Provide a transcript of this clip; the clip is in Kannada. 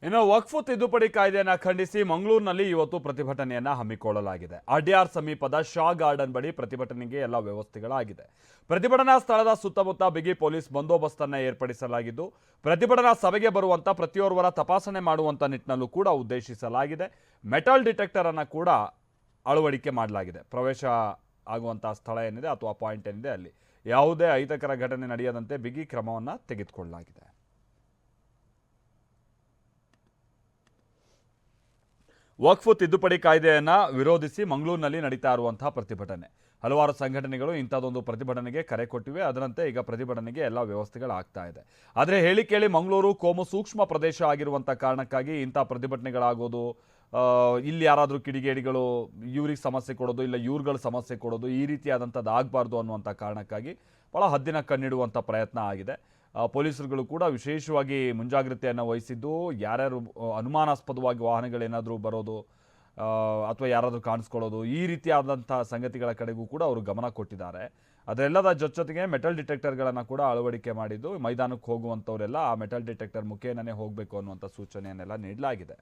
ಇನ್ನು ವಕ್ಫ್ ತಿದ್ದುಪಡಿ ಕಾಯ್ದೆಯನ್ನು ಖಂಡಿಸಿ ಮಂಗಳೂರಿನಲ್ಲಿ ಇವತ್ತು ಪ್ರತಿಭಟನೆಯನ್ನ ಹಮ್ಮಿಕೊಳ್ಳಲಾಗಿದೆ. RDR ಸಮೀಪದ ಶಾ ಗಾರ್ಡನ್ ಬಳಿ ಪ್ರತಿಭಟನೆಗೆ ಎಲ್ಲ ವ್ಯವಸ್ಥೆಗಳಾಗಿದೆ. ಪ್ರತಿಭಟನಾ ಸ್ಥಳದ ಸುತ್ತಮುತ್ತ ಬಿಗಿ ಪೊಲೀಸ್ ಬಂದೋಬಸ್ತನ್ನು ಏರ್ಪಡಿಸಲಾಗಿದ್ದು, ಪ್ರತಿಭಟನಾ ಸಭೆಗೆ ಬರುವಂತ ಪ್ರತಿಯೋರ್ವರ ತಪಾಸಣೆ ಮಾಡುವಂತ ನಿಟ್ಟಿನಲ್ಲೂ ಕೂಡ ಉದ್ದೇಶಿಸಲಾಗಿದೆ. ಮೆಟಲ್ ಡಿಟೆಕ್ಟರ್ ಅನ್ನು ಕೂಡ ಅಳವಡಿಕೆ ಮಾಡಲಾಗಿದೆ. ಪ್ರವೇಶ ಆಗುವಂತಹ ಸ್ಥಳ ಏನಿದೆ ಅಥವಾ ಪಾಯಿಂಟ್ ಏನಿದೆ ಅಲ್ಲಿ ಯಾವುದೇ ಅಹಿತಕರ ಘಟನೆ ನಡೆಯದಂತೆ ಬಿಗಿ ಕ್ರಮವನ್ನು ತೆಗೆದುಕೊಳ್ಳಲಾಗಿದೆ. ವಕ್ಫ್ ತಿದ್ದುಪಡಿ ಕಾಯ್ದೆಯನ್ನು ವಿರೋಧಿಸಿ ಮಂಗಳೂರಿನಲ್ಲಿ ನಡೀತಾ ಇರುವಂತಹ ಪ್ರತಿಭಟನೆ. ಹಲವಾರು ಸಂಘಟನೆಗಳು ಇಂಥದ್ದೊಂದು ಪ್ರತಿಭಟನೆಗೆ ಕರೆ ಕೊಟ್ಟಿವೆ. ಅದರಂತೆ ಈಗ ಪ್ರತಿಭಟನೆಗೆ ಎಲ್ಲ ವ್ಯವಸ್ಥೆಗಳಾಗ್ತಾ ಇದೆ. ಆದರೆ ಹೇಳಿ ಕೇಳಿ ಮಂಗಳೂರು ಕೋಮು ಸೂಕ್ಷ್ಮ ಪ್ರದೇಶ ಆಗಿರುವಂಥ ಕಾರಣಕ್ಕಾಗಿ ಇಂಥ ಪ್ರತಿಭಟನೆಗಳಾಗೋದು, ಇಲ್ಲಿ ಯಾರಾದರೂ ಕಿಡಿಗೇಡಿಗಳು ಇವ್ರಿಗೆ ಸಮಸ್ಯೆ ಕೊಡೋದು, ಇಲ್ಲ ಇವ್ರುಗಳ ಸಮಸ್ಯೆ ಕೊಡೋದು, ಈ ರೀತಿಯಾದಂಥದ್ದು ಆಗಬಾರ್ದು ಅನ್ನುವಂಥ ಕಾರಣಕ್ಕಾಗಿ ಭಾಳ ಹದ್ದಿನ ಕಣ್ಣಿಡುವಂಥ ಪ್ರಯತ್ನ ಆಗಿದೆ. ಪೊಲೀಸರುಗಳು ಕೂಡ ವಿಶೇಷವಾಗಿ ಮುಂಜಾಗ್ರತೆಯನ್ನು ವಹಿಸಿದ್ದು, ಯಾರ್ಯಾರು ಅನುಮಾನಾಸ್ಪದವಾಗಿ ವಾಹನಗಳೇನಾದರೂ ಬರೋದು ಅಥವಾ ಯಾರಾದರೂ ಕಾಣಿಸ್ಕೊಳ್ಳೋದು, ಈ ರೀತಿಯಾದಂಥ ಸಂಗತಿಗಳ ಕಡೆಗೂ ಕೂಡ ಅವರು ಗಮನ ಕೊಟ್ಟಿದ್ದಾರೆ. ಅದೆಲ್ಲದ ಜೊತೆಗೆ ಮೆಟಲ್ ಡಿಟೆಕ್ಟರ್ಗಳನ್ನು ಕೂಡ ಅಳವಡಿಕೆ ಮಾಡಿದ್ದು, ಮೈದಾನಕ್ಕೆ ಹೋಗುವಂಥವರೆಲ್ಲ ಆ ಮೆಟಲ್ ಡಿಟೆಕ್ಟರ್ ಮುಖೇನನೇ ಹೋಗಬೇಕು ಅನ್ನುವಂಥ ಸೂಚನೆಯನ್ನೆಲ್ಲ ನೀಡಲಾಗಿದೆ.